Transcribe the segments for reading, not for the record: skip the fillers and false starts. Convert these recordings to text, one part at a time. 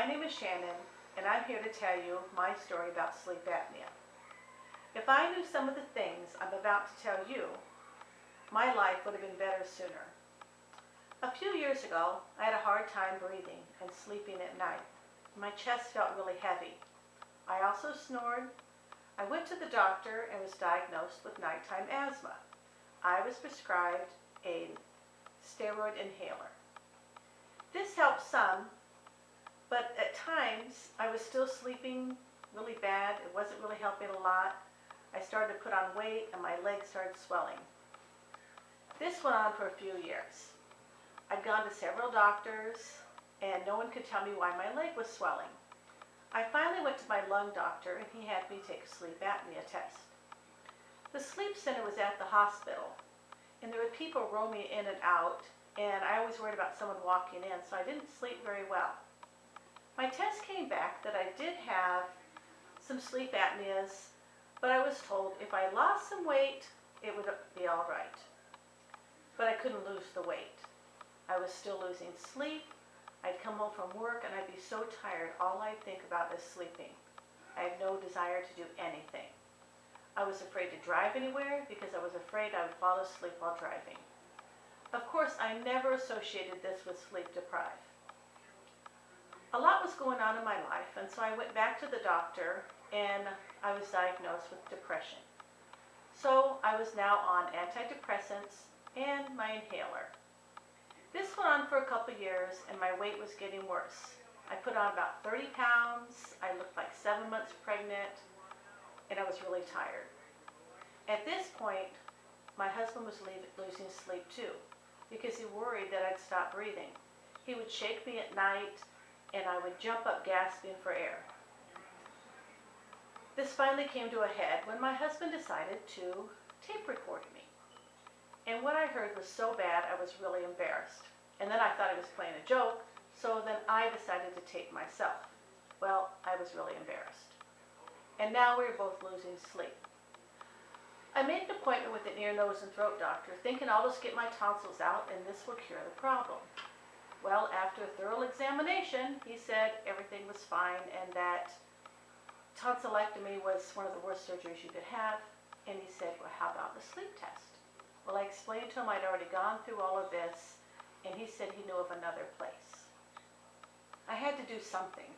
My name is Shannon, and I'm here to tell you my story about sleep apnea. If I knew some of the things I'm about to tell you, my life would have been better sooner. A few years ago, I had a hard time breathing and sleeping at night. My chest felt really heavy. I also snored. I went to the doctor and was diagnosed with nighttime asthma. I was prescribed a steroid inhaler. This helped some, but at times I was still sleeping really bad. It wasn't really helping a lot. I started to put on weight and my legs started swelling. This went on for a few years. I'd gone to several doctors and no one could tell me why my leg was swelling. I finally went to my lung doctor and he had me take a sleep apnea test. The sleep center was at the hospital and there were people roaming in and out, and I always worried about someone walking in, so I didn't sleep very well. My test came back that I did have some sleep apneas, but I was told if I lost some weight, it would be all right. But I couldn't lose the weight. I was still losing sleep. I'd come home from work and I'd be so tired, all I'd think about is sleeping. I had no desire to do anything. I was afraid to drive anywhere because I was afraid I would fall asleep while driving. Of course, I never associated this with sleep deprived. A lot was going on in my life, and so I went back to the doctor and I was diagnosed with depression. So I was now on antidepressants and my inhaler. This went on for a couple of years and my weight was getting worse. I put on about 30 pounds, I looked like 7 months pregnant, and I was really tired. At this point, my husband was losing sleep too, because he worried that I'd stop breathing. He would shake me at night and I would jump up gasping for air. This finally came to a head when my husband decided to tape record me. And what I heard was so bad I was really embarrassed. And then I thought he was playing a joke, so then I decided to tape myself. Well, I was really embarrassed. And now we were both losing sleep. I made an appointment with an ear, nose, and throat doctor, thinking I'll just get my tonsils out and this will cure the problem. Well, after a thorough examination, he said everything was fine and that tonsillectomy was one of the worst surgeries you could have. And he said, well, how about the sleep test? Well, I explained to him I'd already gone through all of this, and he said he knew of another place. I had to do something.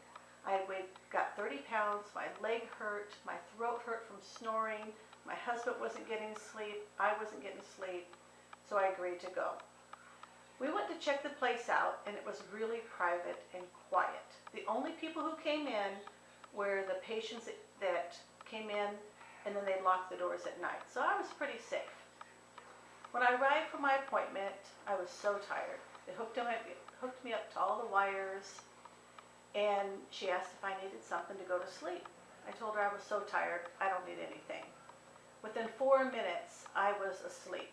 I got 30 pounds, my leg hurt, my throat hurt from snoring, my husband wasn't getting sleep, I wasn't getting sleep, so I agreed to go. We went to check the place out and it was really private and quiet. The only people who came in were the patients that came in, and then they'd lock the doors at night, so I was pretty safe. When I arrived for my appointment, I was so tired. They hooked me up to all the wires, and she asked if I needed something to go to sleep. I told her I was so tired, I don't need anything. Within 4 minutes, I was asleep.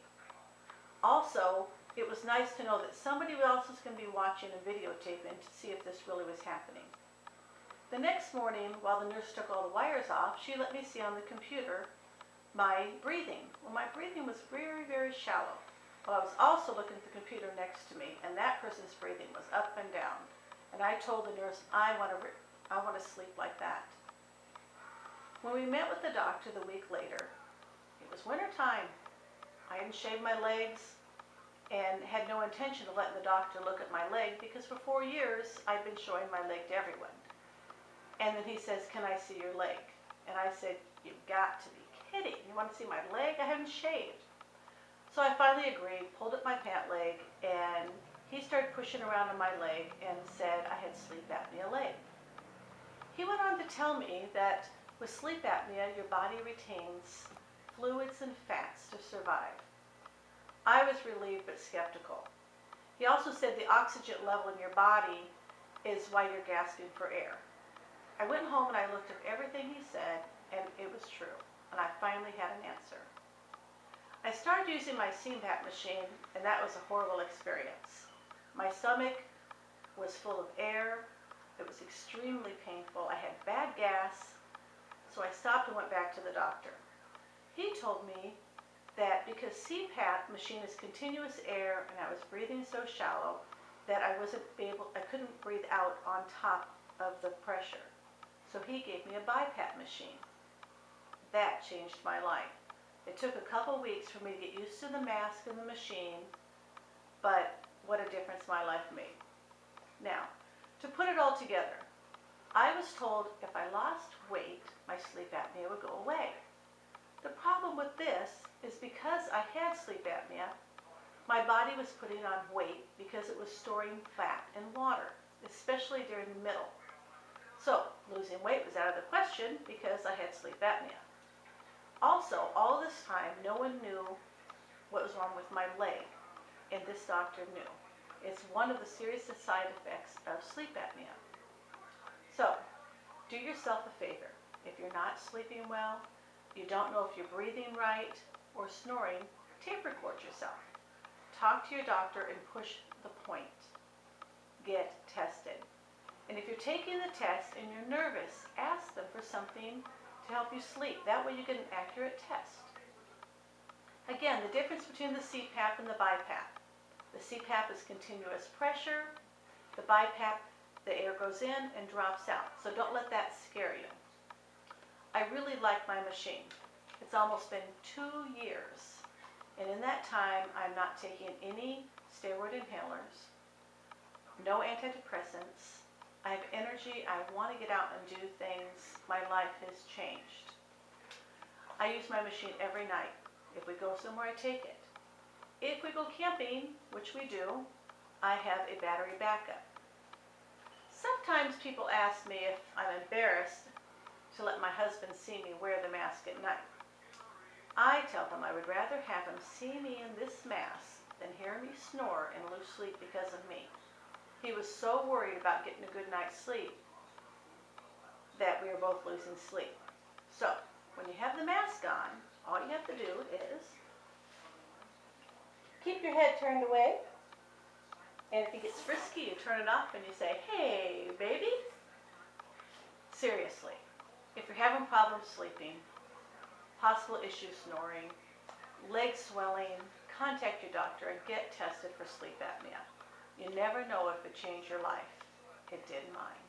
Also, it was nice to know that somebody else was going to be watching and videotaping to see if this really was happening. The next morning, while the nurse took all the wires off, she let me see on the computer my breathing. Well, my breathing was very, very shallow. Well, I was also looking at the computer next to me, and that person's breathing was up and down. And I told the nurse, I want to sleep like that. When we met with the doctor the week later, it was winter time. I hadn't shaved my legs and had no intention of letting the doctor look at my leg because for 4 years I'd been showing my leg to everyone. And then he says, can I see your leg? And I said, you've got to be kidding. You want to see my leg? I haven't shaved. So I finally agreed, pulled up my pant leg, and he started pushing around on my leg and said I had sleep apnea leg. He went on to tell me that with sleep apnea, your body retains fluids and fats to survive. I was relieved but skeptical. He also said the oxygen level in your body is why you're gasping for air. I went home and I looked up everything he said, and it was true, and I finally had an answer. I started using my CPAP machine, and that was a horrible experience. My stomach was full of air. It was extremely painful. I had bad gas, so I stopped and went back to the doctor. He told me that because CPAP machine is continuous air and I was breathing so shallow that I couldn't breathe out on top of the pressure. So he gave me a BiPAP machine. That changed my life. It took a couple weeks for me to get used to the mask and the machine, but what a difference my life made. Now, to put it all together, I was told if I lost weight, my sleep apnea would go away. The problem with this is because I had sleep apnea, my body was putting on weight because it was storing fat and water, especially during the middle. So losing weight was out of the question because I had sleep apnea. Also, all this time, no one knew what was wrong with my leg, and this doctor knew. It's one of the serious side effects of sleep apnea. So, do yourself a favor. If you're not sleeping well, you don't know if you're breathing right, or snoring, tape record yourself. Talk to your doctor and push the point. Get tested. And if you're taking the test and you're nervous, ask them for something to help you sleep. That way you get an accurate test. Again, the difference between the CPAP and the BiPAP. The CPAP is continuous pressure. The BiPAP, the air goes in and drops out. So don't let that scare you. I really like my machine. It's almost been 2 years. And in that time, I'm not taking any steroid inhalers, no antidepressants. I have energy. I want to get out and do things. My life has changed. I use my machine every night. If we go somewhere, I take it. If we go camping, which we do, I have a battery backup. Sometimes people ask me if I'm embarrassed to let my husband see me wear the mask at night. I tell them I would rather have him see me in this mask than hear me snore and lose sleep because of me. He was so worried about getting a good night's sleep that we were both losing sleep. So, when you have the mask on, all you have to do is keep your head turned away, and if he gets frisky, you turn it off and you say, "Hey, baby." Seriously, if you're having problems sleeping, possible issues snoring, leg swelling, contact your doctor and get tested for sleep apnea. You never know if it changed your life. It did mine.